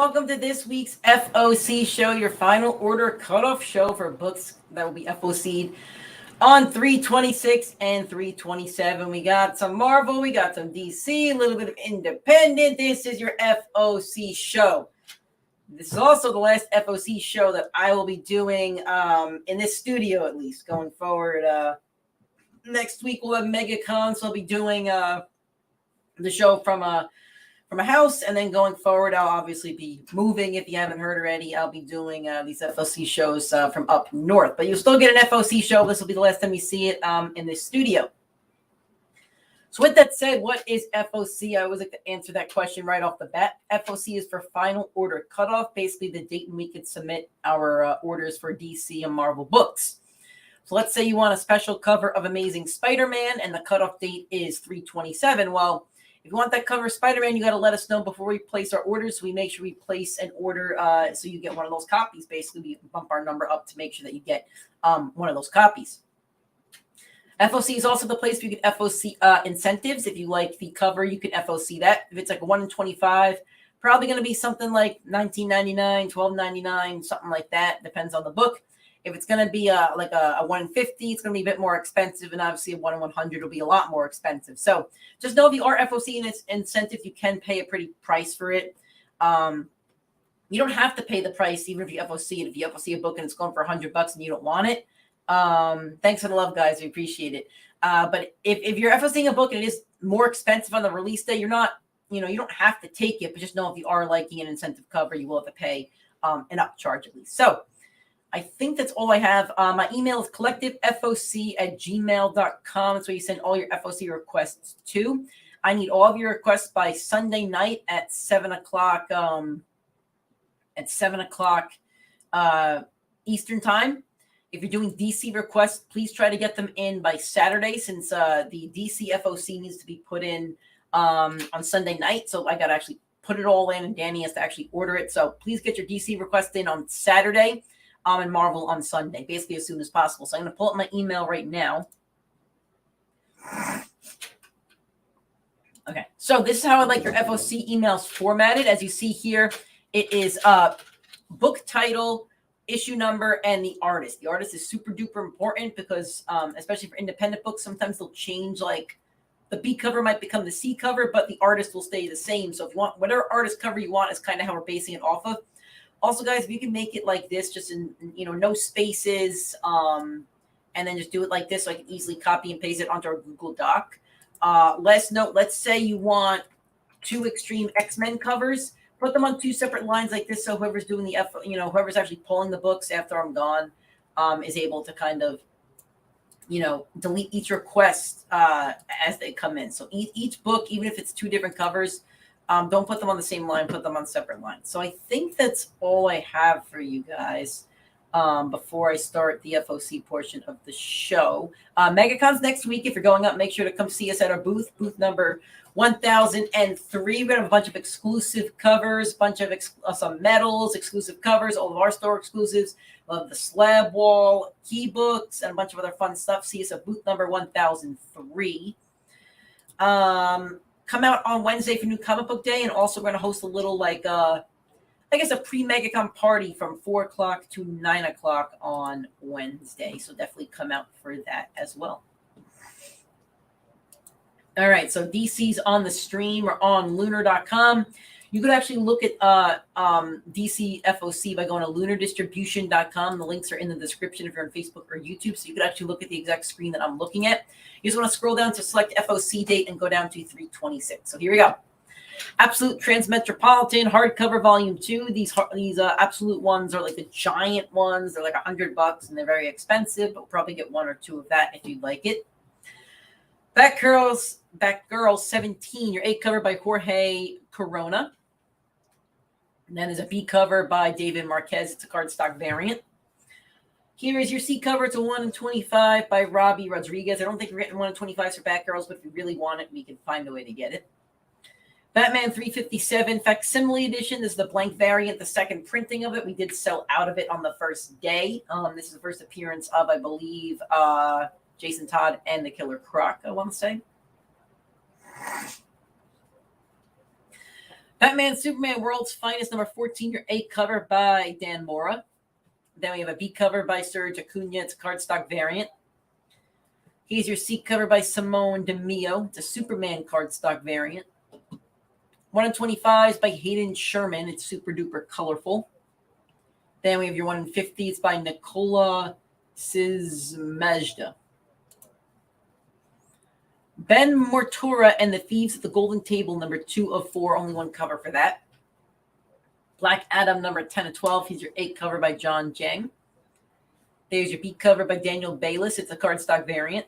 welcome to this week's FOC show, your Final Order Cutoff show for books that will be FOC'd on 3/26 and 3/27. We got some Marvel, we got some DC, a little bit of independent. This is your FOC show. This is also the last FOC show that I will be doing in this studio, at least, going forward. Next week we'll have MegaCon, so I'll be doing the show from a house, and then going forward I'll obviously be moving. If you haven't heard already, I'll be doing these FOC shows from up north, but you'll still get an FOC show. This will be the last time you see it in this studio. So with that said, what is FOC? I always like to answer that question right off the bat. FOC is for Final Order Cutoff, basically the date when we could submit our orders for DC and Marvel books. So let's say you want a special cover of Amazing Spider-Man and the cutoff date is 3/27. Well, if you want that cover of Spider-Man, you got to let us know before we place our orders. So we make sure we place an order so you get one of those copies. Basically, we bump our number up to make sure that you get one of those copies. FOC is also the place where you can FOC incentives. If you like the cover, you can FOC that. If it's like a 1 in 25, probably going to be something like $19.99, $12.99, something like that. Depends on the book. If it's going to be like a 1 in 50, it's going to be a bit more expensive. And obviously a 1 in 100 will be a lot more expensive. So just know if you are FOC in its incentives, you can pay a pretty price for it. You don't have to pay the price even if you FOC it. If you FOC a book and it's going for $100 and you don't want it, thanks for the love, guys. We appreciate it. But if you're FOCing a book and it is more expensive on the release day, you're not, you don't have to take it, but just know if you are liking an incentive cover, you will have to pay an upcharge at least. So I think that's all I have. My email is collectivefoc@gmail.com. That's where you send all your FOC requests to. I need all of your requests by Sunday night at 7 o'clock. Eastern time. If you're doing DC requests, please try to get them in by Saturday, since the DC FOC needs to be put in on Sunday night. So I got to actually put it all in, and Danny has to actually order it. So please get your DC request in on Saturday. And Marvel on Sunday, basically as soon as possible. So I'm going to pull up my email right now. Okay, so this is how I'd like your FOC emails formatted. As you see here, it is book title, issue number, and the artist. The artist is super duper important because, especially for independent books, sometimes they'll change, like the B cover might become the C cover, but the artist will stay the same. So if you want whatever artist cover you want is kind of how we're basing it off of. Also, guys, if you can make it like this, just in, no spaces, and then just do it like this so I can easily copy and paste it onto our Google Doc. Last note, let's say you want 2 Extreme X-Men covers. Put them on 2 separate lines like this so whoever's doing the, whoever's actually pulling the books after I'm gone is able to kind of, delete each request as they come in. So each book, even if it's 2 different covers, don't put them on the same line, put them on separate lines. So I think that's all I have for you guys before I start the FOC portion of the show. MegaCon's next week. If you're going up, make sure to come see us at our booth number 1003. We're going to have a bunch of exclusive covers, bunch of some medals, exclusive covers, all of our store exclusives. We'll have the slab wall, key books, and a bunch of other fun stuff. See us at booth number 1003. Come out on Wednesday for New Comic Book Day, and also we're going to host a little, a pre-MegaCon party from 4 o'clock to 9 o'clock on Wednesday. So definitely come out for that as well. All right, so DC's on the stream or on lunar.com. You could actually look at DC FOC by going to lunardistribution.com. The links are in the description if you're on Facebook or YouTube, so you could actually look at the exact screen that I'm looking at. You just want to scroll down to select FOC date and go down to 3/26. So here we go. Absolute Transmetropolitan hardcover volume 2. These absolute ones are like the giant ones. They're like $100 and they're very expensive, but we'll probably get 1 or 2 of that if you'd like it. Batgirl 17, your A cover by Jorge Corona. And then there's a B cover by David Marquez. It's a cardstock variant. Here is your C cover. It's a 1 in 25 by Robbie Rodriguez. I don't think we're getting 1 in 25s for Batgirls, but if you really want it, we can find a way to get it. Batman 357 Facsimile Edition. This is the blank variant, the second printing of it. We did sell out of it on the first day. This is the first appearance of, I believe, Jason Todd and the Killer Croc, I want to say. Batman Superman World's Finest number 14, your A cover by Dan Mora. Then we have a B cover by Serge Acuna. It's a cardstock variant. Here's your C cover by Simone DeMio. It's a Superman cardstock variant. 1 in 25s by Hayden Sherman. It's super duper colorful. Then we have your 1 in 50s by Nikola Sizmajda. Ben Mortura and the Thieves at the Golden Table, number 2 of 4. Only one cover for that. Black Adam, number 10 of 12. Here's your A cover by John Jang. There's your B cover by Daniel Bayliss. It's a cardstock variant.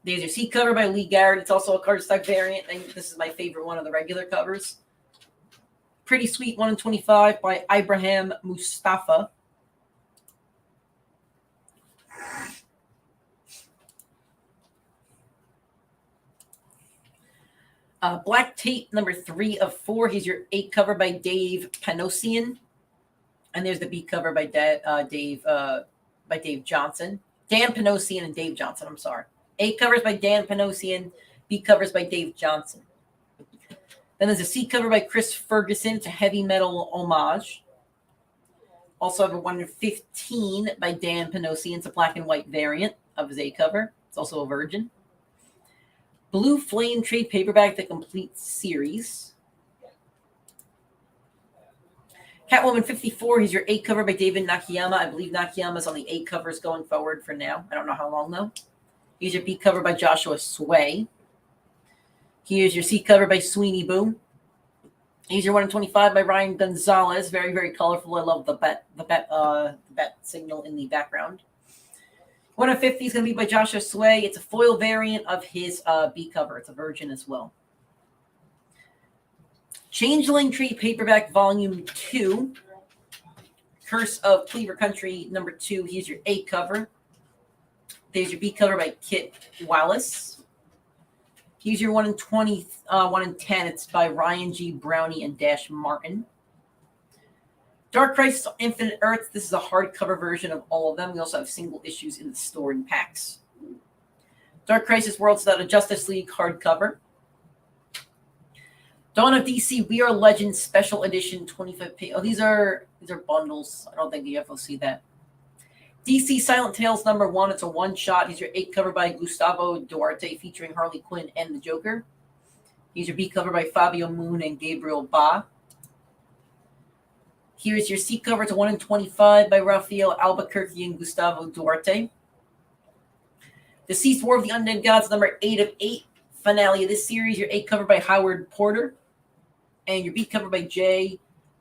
There's your C cover by Lee Garrett. It's also a cardstock variant. I think this is my favorite one of the regular covers. Pretty Sweet 1 in 25 by Ibrahim Mustafa. Black Tape number 3 of 4. Here's your A cover by Dave Panosian. And there's the B cover by Dave Johnson. Dan Panosian and Dave Johnson, I'm sorry. A covers by Dan Panosian, B covers by Dave Johnson. Then there's a C cover by Chris Ferguson. It's a heavy metal homage. Also have a 1 in 15 by Dan Panosian. It's a black and white variant of his A cover. It's also a virgin. Blue Flame trade paperback, the complete series. Catwoman 54, here's your A cover by David Nakayama. I believe Nakayama's on the A covers going forward for now. I don't know how long, though. Here's your B cover by Joshua Sway. Here's your C cover by Sweeney Boo. Here's your 1 in 25 by Ryan Gonzalez. Very, very colorful. I love the bat signal in the background. 1 in 50 is going to be by Joshua Sway. It's a foil variant of his B cover. It's a virgin as well. Changeling Tree Paperback Volume 2. Curse of Cleaver Country number 2. Here's your A cover. There's your B cover by Kit Wallace. Here's your 1 in 20, 1 in 10. It's by Ryan G. Brownie and Dash Martin. Dark Crisis Infinite Earth. This is a hardcover version of all of them. We also have single issues in the store in packs. Dark Crisis Worlds Without a Justice League hardcover. Dawn of DC We Are Legends Special Edition 25 page. Oh, these are bundles. I don't think the FOC that. DC Silent Tales number 1. It's a one-shot. Here's your A cover by Gustavo Duarte featuring Harley Quinn and the Joker. Here's your B cover by Fabio Moon and Gabriel Ba. Here's your C cover. It's a 1 in 25 by Rafael Albuquerque and Gustavo Duarte. Deceased War of the Undead Gods, number 8 of 8. Finale of this series. Your A cover by Howard Porter. And your B cover by Jay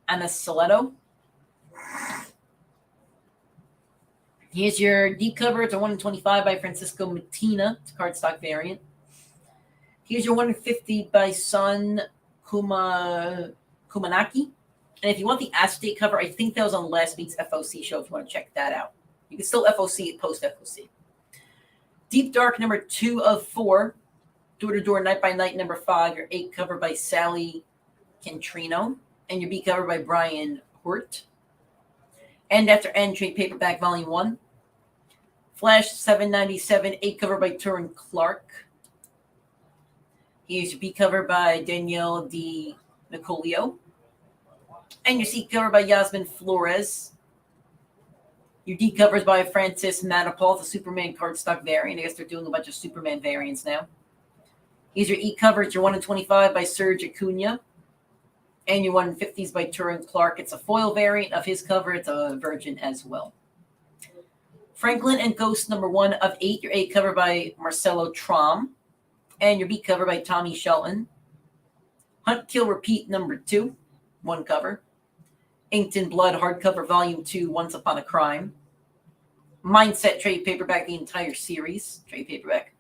Anasaletto. Here's your D cover. It's a 1 in 25 by Francisco Matina. It's a cardstock variant. Here's your 1 in 50 by Sun Kumanaki. And if you want the acetate cover, I think that was on last week's FOC show if you want to check that out. You can still FOC it post-FOC. Deep Dark number 2 of 4. Door to Door Night by Night number 5. Your A cover by Sally Cantrino. And your B cover by Brian Hort. End After End trade paperback volume 1. Flash 797 A cover by Turin Clark. Here's your B cover by Danielle Di Nicolio. And your C cover by Yasmin Flores. Your D covers by Francis Manipal, the Superman cardstock variant. I guess they're doing a bunch of Superman variants now. Here's your E cover. It's your 1 in 25 by Serge Acuna. And your 1 in 50s by Turin Clark. It's a foil variant of his cover. It's a virgin as well. Franklin and Ghost number 1 of 8. Your A cover by Marcelo Trom. And your B cover by Tommy Shelton. Hunt, Kill, Repeat number 2. 1 cover. Inked in Blood hardcover volume 2. Once Upon a Crime. Mindset trade paperback, the entire series. Trade paperback.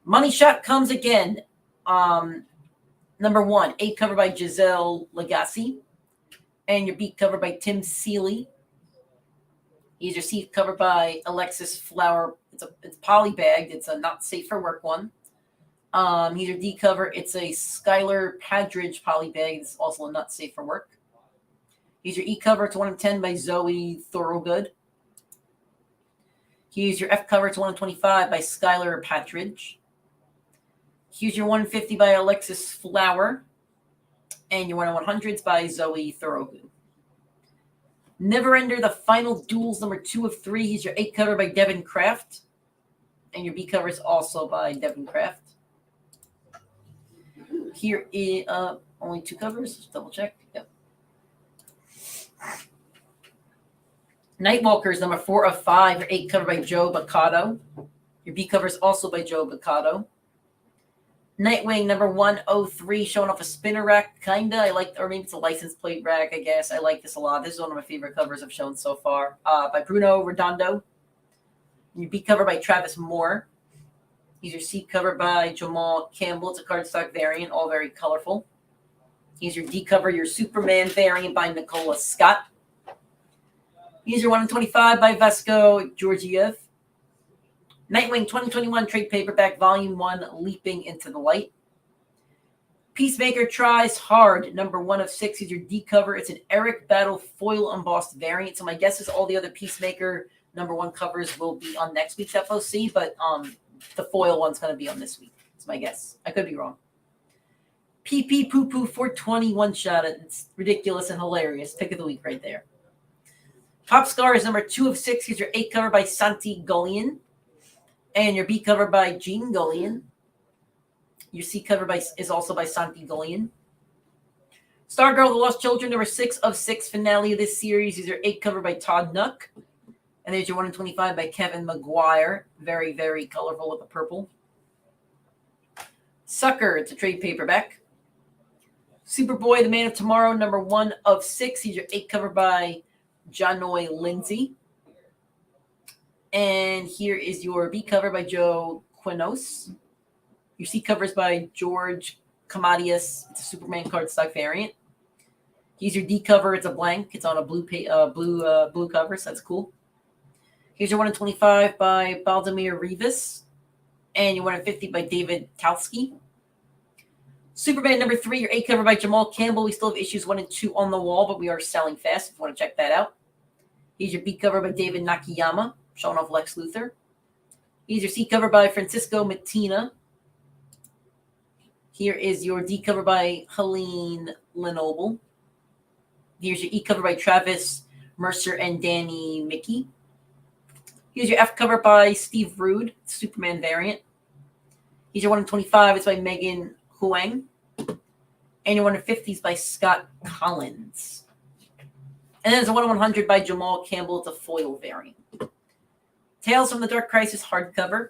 Money Shot comes again. Number 1, A cover by Giselle Legassi. And your B cover by Tim Seeley. Here's your C cover by Alexis Flower. It's polybagged. It's a not safe for work one. Here's your D cover. It's a Skylar Padridge polybag. It's also a not safe for work. Here's your E cover. It's 1 in 10 by Zoe Thorogood. Here's your F cover. It's 1 in 25 by Skylar Patridge. Here's your 150 by Alexis Flower. And your 1/100s by Zoe Thorogood. Never Ender, the final duels, number 2 of 3. He's your 8 cover by Devin Kraft. And your B cover is also by Devin Kraft. Here is only 2 covers. Just double check. Yep. Nightwalkers, number 4 of 5. Your 8 cover by Joe Baccato. Your B cover is also by Joe Baccato. Nightwing, number 103, showing off a spinner rack, kinda. I like, or maybe it's a license plate rack, I guess. I like this a lot. This is one of my favorite covers I've shown so far. By Bruno Redondo. Your B cover by Travis Moore. Here's your C cover by Jamal Campbell. It's a cardstock variant, all very colorful. Here's your D cover, your Superman variant by Nicola Scott. Here's your 1/25 by Vasco Georgiev. Nightwing 2021 trade paperback, volume 1, Leaping into the Light. Peacemaker Tries Hard, number 1 of 6 is your D cover. It's an Eric Battle foil embossed variant. So my guess is all the other Peacemaker number 1 covers will be on next week's FOC, but the foil one's going to be on this week. That's my guess. I could be wrong. PP Poo Poo 420 one shot. It's ridiculous and hilarious. Pick of the week right there. Pop Scars, number 2 of 6 is your 8 cover by Santi Gullion. And your B cover by Gene Gullion. Your C cover is also by Santi Gullion. Stargirl, The Lost Children, number 6 of 6, finale of this series is your 8 cover by Todd Nuck. And there's your 1/25 by Kevin McGuire. Very, very colorful with the purple. Sucker, it's a trade paperback. Superboy, The Man of Tomorrow, number 1 of 6. He's your 8 cover by Janoy Lindsay. And here is your B cover by Joe Quinos. Your C cover is by George Camadius. It's a Superman cardstock variant. Here's your D cover. It's a blank. It's on a blue cover, so that's cool. Here's your 1/25 by Baldemir Rivas. And your 1/50 by David Talski. Superman number 3, your 8 cover by Jamal Campbell. We still have issues 1 and 2 on the wall, but we are selling fast if you want to check that out. Here's your B cover by David Nakayama, showing off Lex Luthor. Here's your C cover by Francisco Mattina. Here is your D cover by Helene Lenoble. Here's your E cover by Travis Mercer and Danny Mickey. Here's your F cover by Steve Rude, Superman variant. Here's your 1/25. It's by Megan Huang. And your 1/50 is by Scott Collins. And then there's a 1/100 by Jamal Campbell. It's a foil variant. Tales from the Dark Crisis hardcover.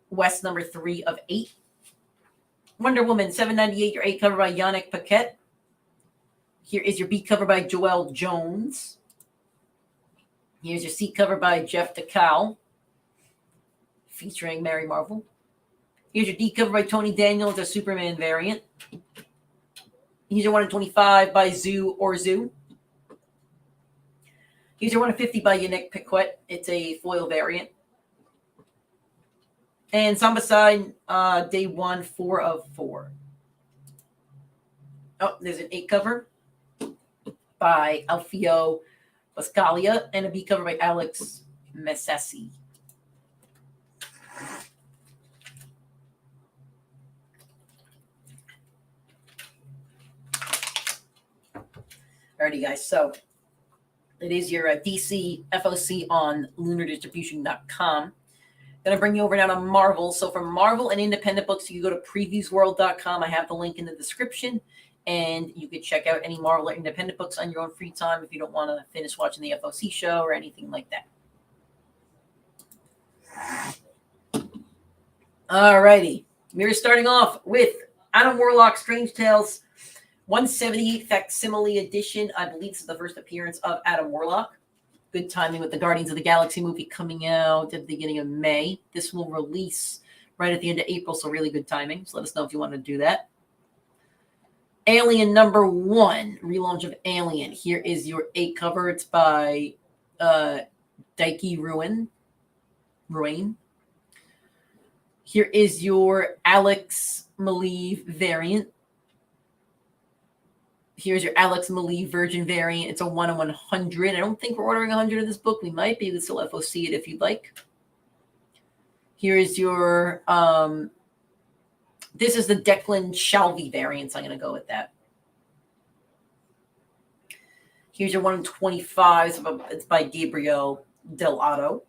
West number 3 of 8. Wonder Woman 798, your 8 cover by Yannick Paquette. Here is your B cover by Joelle Jones. Here's your C cover by Jeff DeCal, featuring Mary Marvel. Here's your D cover by Tony Daniels, a Superman variant. Here's your 1/25 by Zoo or Zoo. Here's your 1/50 by Yannick Paquette. It's a foil variant. And Zombicide, day 1, 4 of 4. Oh, there's an 8 cover by Alfio Pascalia and a B cover by Alex Messesi. Alrighty, guys. So it is your DC FOC on lunardistribution.com. Going to bring you over now to Marvel. So for Marvel and independent books, you can go to previewsworld.com. I have the link in the description. And you could check out any Marvel or independent books on your own free time if you don't want to finish watching the FOC show or anything like that. Alrighty. We're starting off with Adam Warlock, Strange Tales, 178 Facsimile Edition. I believe this is the first appearance of Adam Warlock. Good timing with the Guardians of the Galaxy movie coming out at the beginning of May. This will release right at the end of April, so really good timing. So let us know if you want to do that. Alien number 1, relaunch of Alien. Here is your 8 cover. It's by Daiki Ruin. Here is your Alex Maleev variant. Here's your Alex Maleev Virgin variant. It's a 1/100. I don't think we're ordering 100 of this book. We might be able to still FOC it if you'd like. Here is your... this is the Declan Shalvey variant, so I'm going to go with that. Here's your 1 in 25. It's by Gabriel Del Otto.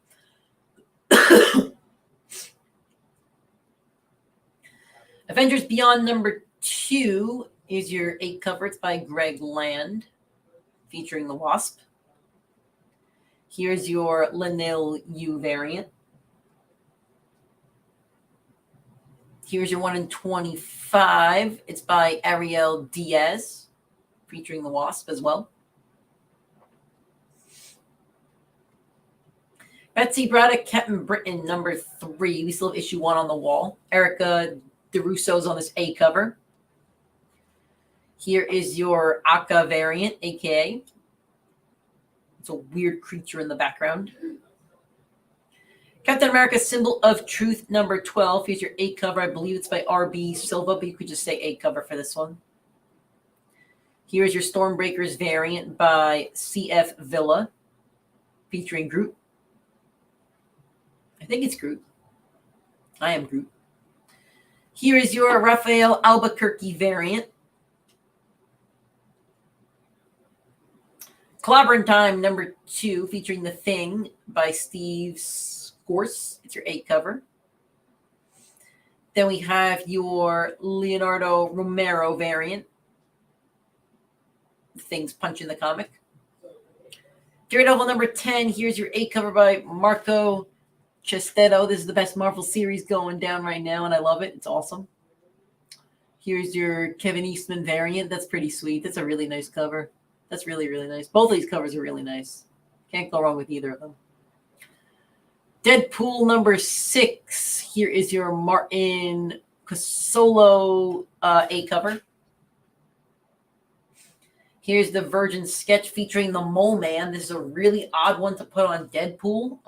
Avengers Beyond number 2 is your 8 cover. It's by Greg Land, featuring the Wasp. Here's your Lanil U variant. Here's your 1 in 25. It's by Ariel Diaz, featuring the Wasp as well. Betsy Braddock, Captain Britain, number 3. We still have issue 1 on the wall. Erica DeRusso's on this A cover. Here is your Akka variant, aka. It's a weird creature in the background. Captain America, Symbol of Truth, number 12. Here's your A cover. I believe it's by RB Silva, but you could just say A cover for this one. Here's your Stormbreakers variant by CF Villa, featuring Groot. I think it's Groot. I am Groot. Here is your Raphael Albuquerque variant. Clobbering Time number 2, featuring The Thing by Steve Scorse. It's your 8 cover. Then we have your Leonardo Romero variant. The Thing's punching the comic. Daredevil number 10. Here's your 8 cover by Marco Chestetto. This is the best Marvel series going down right now, and I love it. It's awesome. Here's your Kevin Eastman variant. That's pretty sweet. That's a really nice cover. That's really, really nice. Both of these covers are really nice. Can't go wrong with either of them. Deadpool number 6. Here is your Martin Casolo A cover. Here's the Virgin sketch featuring the Mole Man. This is a really odd one to put on Deadpool,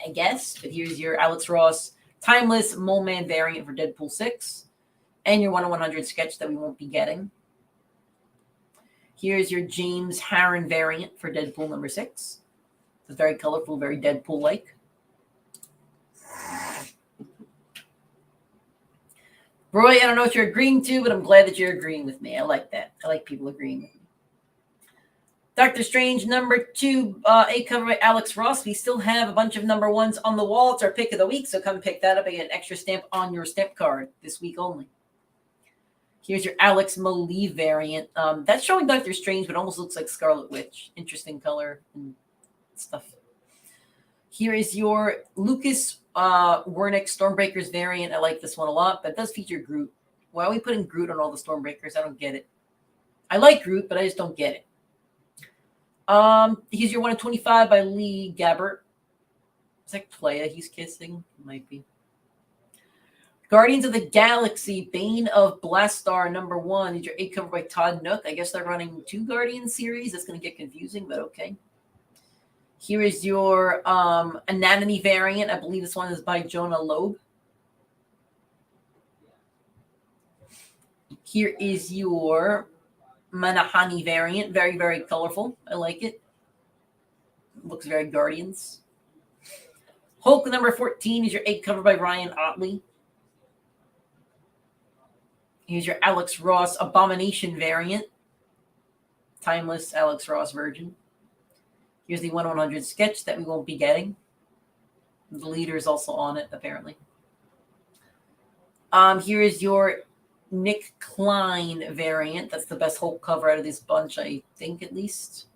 I guess. But here's your Alex Ross Timeless Mole Man variant for Deadpool 6. And your 1 in 100 sketch that we won't be getting. Here's your James Harren variant for Deadpool number 6. It's very colorful, very Deadpool-like. Roy, I don't know what you're agreeing to, but I'm glad that you're agreeing with me. I like that. I like people agreeing with me. Doctor Strange number 2, A cover by Alex Ross. We still have a bunch of number 1s on the wall. It's our pick of the week, so come pick that up and get an extra stamp on your stamp card this week only. Here's your Alex Molee variant. That's showing Doctor Strange, but almost looks like Scarlet Witch. Interesting color and stuff. Here is your Lucas Wernick Stormbreakers variant. I like this one a lot, but it does feature Groot. Why are we putting Groot on all the Stormbreakers? I don't get it. I like Groot, but I just don't get it. Here's your 1 in 25 by Lee Gabbert. It's like Playa he's kissing. Might be. Guardians of the Galaxy, Bane of Blastar, number 1. These are 8 cover by Todd Nook. I guess they're running 2 Guardian series. That's going to get confusing, but okay. Here is your Anatomy variant. I believe this one is by Jonah Loeb. Here is your Manahani variant. Very, very colorful. I like it. Looks very Guardians. Hulk number 14 is your 8 cover by Ryan Otley. Here's your Alex Ross Abomination variant. Timeless Alex Ross version. Here's the 1 in 100 sketch that we won't be getting. The leader is also on it, apparently. Here is your Nick Klein variant. That's the best Hulk cover out of this bunch, I think, at least.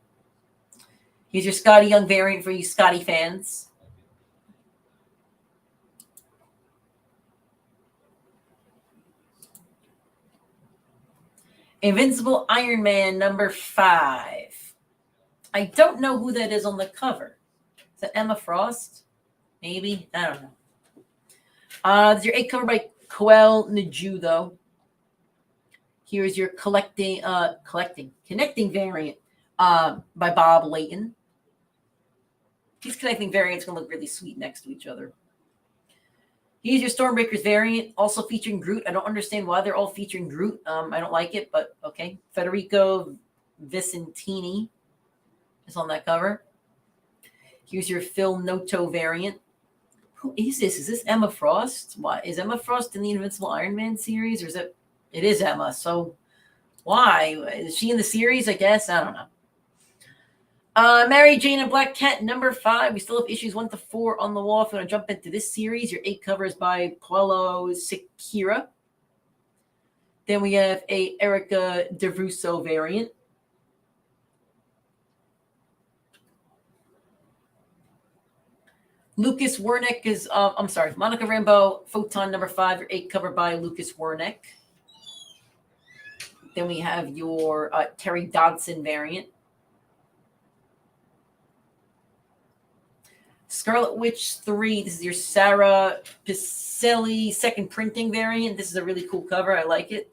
Here's your Scotty Young variant for you Scotty fans. Invincible Iron Man number 5. I don't know who that is on the cover. Is that Emma Frost? Maybe. I don't know. There's your 8 cover by Koel Naju, though. Here's your Connecting variant by Bob Layton. These connecting variants are going to look really sweet next to each other. Here's your Stormbreakers variant, also featuring Groot. I don't understand why they're all featuring Groot. I don't like it, but okay. Federico Vicentini is on that cover. Here's your Phil Noto variant. Who is this? Is this Emma Frost? Why is Emma Frost in the Invincible Iron Man series, or is it? It is Emma. So Why? Is she in the series? I guess. I don't know. Mary Jane and Black Cat, number 5. We still have issues 1 to 4 on the wall. If you want to jump into this series, your 8 covers by Paulo Siqueira. Then we have a Erica DeRusso variant. Lucas Wernick is, Monica Rambeau, Photon number 5, your 8 cover by Lucas Wernick. Then we have your Terry Dodson variant. Scarlet Witch 3, this is your Sarah Picelli second printing variant. This is a really cool cover. I like it.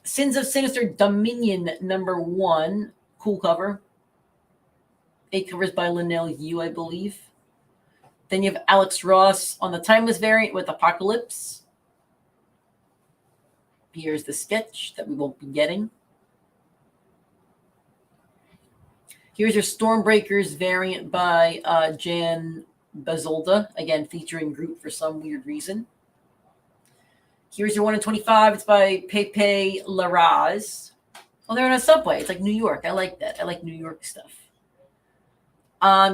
Sins of Sinister Dominion number 1, cool cover. 8 covers by Linnell Yu, I believe. Then you have Alex Ross on the Timeless variant with Apocalypse. Here's the sketch that we won't be getting. Here's your Stormbreakers variant by Jan Bazolda, again featuring Groot for some weird reason. Here's your 1 in 25. It's by Pepe Larraz. Oh, they're in a subway. It's like New York. I like that. I like New York stuff.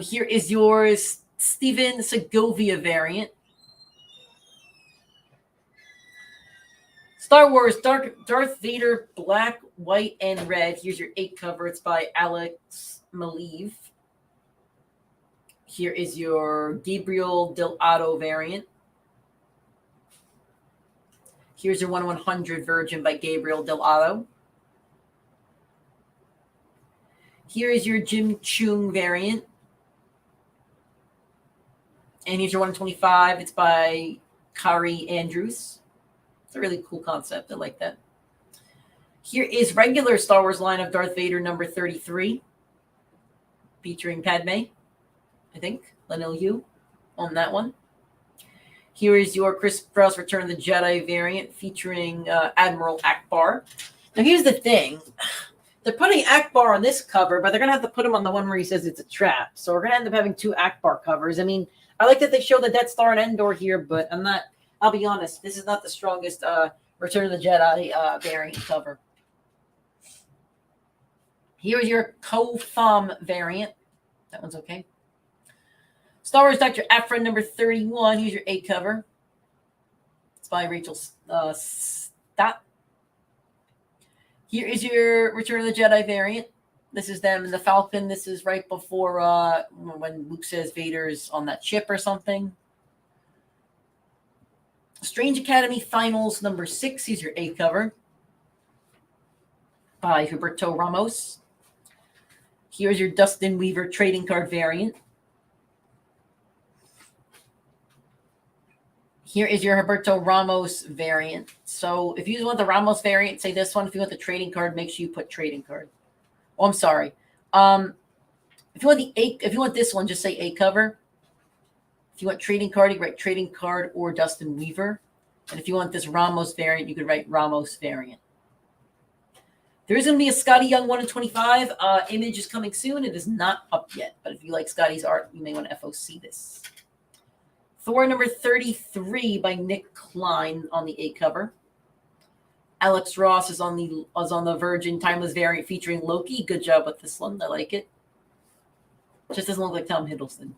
Here is your Steven Segovia variant. Star Wars Darth Vader Black, White, and Red. Here's your 8 cover. It's by Alex Maleev. Here is your Gabriel Del Otto variant. Here's your 1/100 Virgin by Gabriel Del Otto. Here is your Jim Chung variant. And here's your 1/25. It's by Kari Andrews. It's a really cool concept. I like that. Here is regular Star Wars line of Darth Vader number 33. Featuring Padme, I think. Linnell Yu on that one. Here is your Chris Sprouse Return of the Jedi variant featuring Admiral Akbar. Now here's the thing. They're putting Akbar on this cover, but they're going to have to put him on the one where he says it's a trap. So we're going to end up having 2 Akbar covers. I mean, I like that they show the Death Star and Endor here, but I'll be honest, this is not the strongest Return of the Jedi variant cover. Here's your Kofam variant. That one's okay. Star Wars Dr. Aphra number 31. Here's your 8 cover. It's by Rachel Stott. Here is your Return of the Jedi variant. This is them in the Falcon. This is right before when Luke says Vader's on that ship or something. Strange Academy Finals number 6. Here's your 8 cover by Humberto Ramos. Here's your Dustin Weaver trading card variant. Here is your Humberto Ramos variant. So if you want the Ramos variant, say this one. If you want the trading card, make sure you put trading card. Oh, I'm sorry. If you want this one, just say 8 cover. If you want trading card, you write trading card or Dustin Weaver. And if you want this Ramos variant, you could write Ramos variant. There is going to be a Scotty Young 1 in 25. Image is coming soon. It is not up yet. But if you like Scotty's art, you may want to FOC this. Thor number 33 by Nick Klein on the 8 cover. Alex Ross is on the Virgin Timeless variant featuring Loki. Good job with this one. I like it. Just doesn't look like Tom Hiddleston.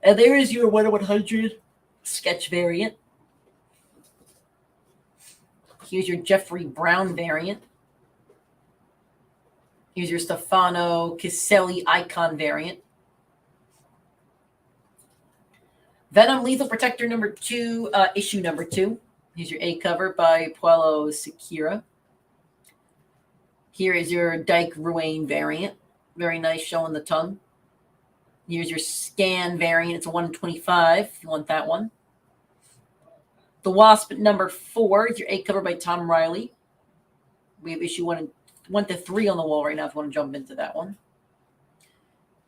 And there is your 1/100 sketch variant. Here's your Jeffrey Brown variant. Here's your Stefano Caselli icon variant. Venom Lethal Protector number 2, issue number 2. Here's your 8 cover by Paulo Siqueira. Here is your Dyke Ruane variant. Very nice, showing the tongue. Here's your Scan variant. It's a 1/25 if you want that one. The Wasp number 4 is your 8 cover by Tom Riley. We have issue 1 to 3 on the wall right now if you want to jump into that one.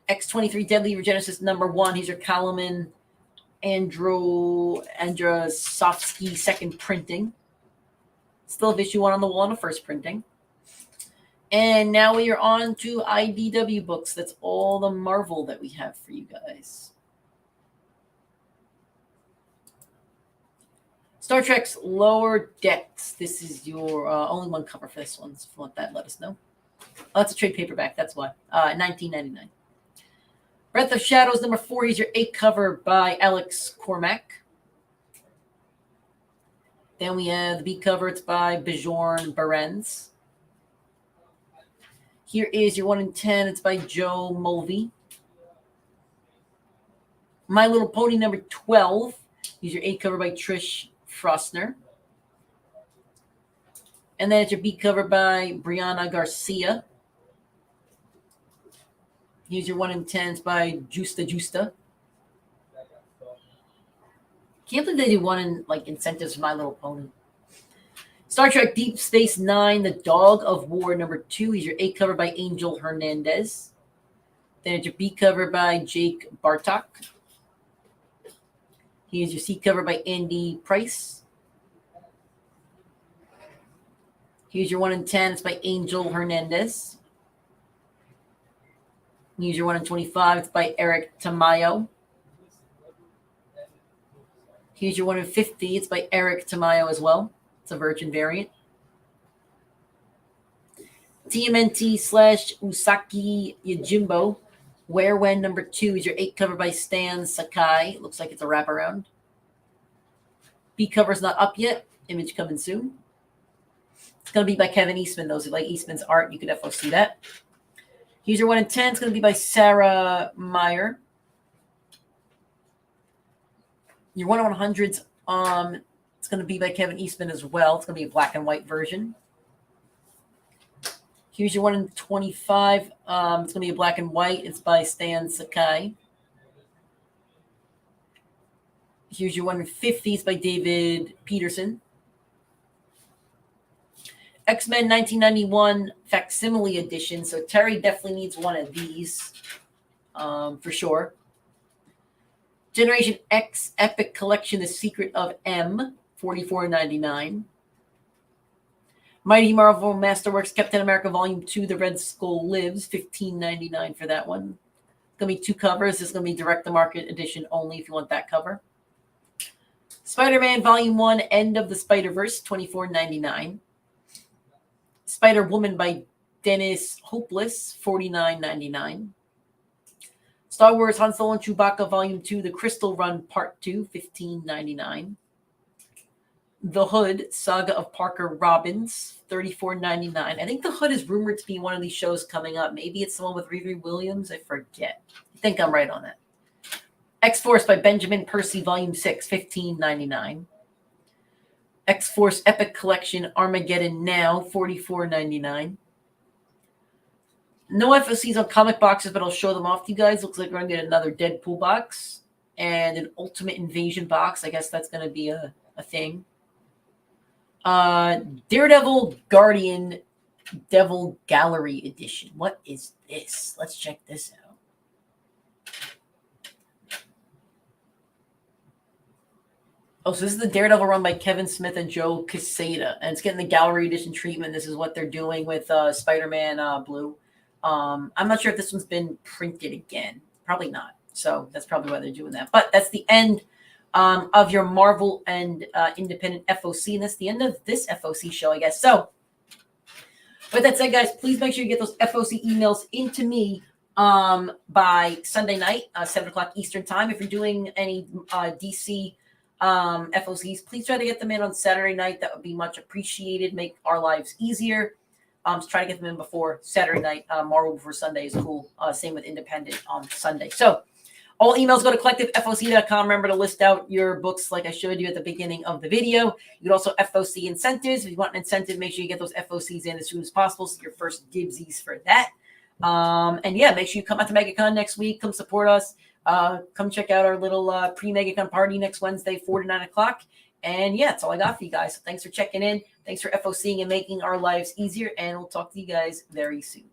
X-23 Deadly Regenesis number 1. Here's your Kalaman Androsovsky second printing. Still have issue 1 on the wall on the first printing. And now we are on to IDW books. That's all the Marvel that we have for you guys. Star Trek's Lower Decks. This is your only one cover for this one. So if you want that, let us know. Oh, it's a trade paperback. That's why. $19.99. Breath of Shadows number 4. Here's your 8 cover by Alex Cormack. Then we have the B cover. It's by Bjorn Barends. Here is your 1 in 10. It's by Joe Mulvey. My Little Pony number 12. Here's your 8 cover by Trish Frostner. And then it's your B cover by Brianna Garcia. Here's your 1 in 10s by Justa. Can't believe they do 1 in incentives for My Little Pony. Star Trek Deep Space Nine, The Dog of War number 2. Here's your 8 cover by Angel Hernandez. Then it's your B cover by Jake Bartok. Here's your C cover by Andy Price. Here's your 1 in 10. It's by Angel Hernandez. Here's your 1 in 25. It's by Eric Tamayo. Here's your 1 in 50. It's by Eric Tamayo as well. It's a Virgin variant. TMNT/Usaki Yojimbo. Where When number 2 is your 8 cover by Stan Sakai. Looks like it's a wraparound. B cover's not up yet. Image coming soon. It's going to be by Kevin Eastman. Those who like Eastman's art, you could definitely see that. Here's your 1 in 10. It's going to be by Sarah Meyer. Your 1 in 100s, it's going to be by Kevin Eastman as well. It's going to be a black and white version. Here's your 1 in 25. It's going to be a black and white. It's by Stan Sakai. Here's your 1 in 50. It's by David Peterson. X-Men 1991 facsimile edition. So Terry definitely needs one of these for sure. Generation X Epic Collection, The Secret of M, $44.99. Mighty Marvel Masterworks Captain America Volume 2, The Red Skull Lives, $15.99 for that one. It's going to be 2 covers. This is going to be direct-to-market edition only if you want that cover. Spider-Man Volume 1, End of the Spider-Verse, $24.99. Spider-Woman by Dennis Hopeless, $49.99. Star Wars Han Solo and Chewbacca Volume 2, The Crystal Run Part 2, $15.99. The Hood, Saga of Parker Robbins, $34.99. I think The Hood is rumored to be one of these shows coming up. Maybe it's the one with Riri Williams. I forget. I think I'm right on that. X-Force by Benjamin Percy Volume 6, $15.99. X-Force Epic Collection Armageddon Now, $44.99. No FOCs on comic boxes, but I'll show them off to you guys. Looks like we're going to get another Deadpool box and an Ultimate Invasion box. I guess that's going to be a thing. Daredevil Guardian Devil Gallery Edition. What is this? Let's check this out. Oh, so this is the Daredevil run by Kevin Smith and Joe Quesada, and it's getting the Gallery Edition treatment. This is what they're doing with Spider-Man Blue. I'm not sure if this one's been printed again. Probably not. So that's probably why they're doing that. But that's the end of your Marvel and independent FOC. And that's the end of this FOC show, I guess. So with that said, guys, please make sure you get those FOC emails into me by Sunday night, 7 o'clock Eastern time. If you're doing any DC FOCs, please try to get them in on Saturday night. That would be much appreciated. Make our lives easier. Try to get them in before Saturday night. Marvel before Sunday is cool. Same with Independent on Sunday. So all emails go to collectivefoc.com. Remember to list out your books like I showed you at the beginning of the video. You can also FOC incentives. If you want an incentive, make sure you get those FOCs in as soon as possible. So your first dibsies for that. And yeah, make sure you come out to MegaCon next week. Come support us. Come check out our little pre-MegaCon party next Wednesday, 4 to 9 o'clock. And yeah, that's all I got for you guys. So thanks for checking in. Thanks for FOCing and making our lives easier. And we'll talk to you guys very soon.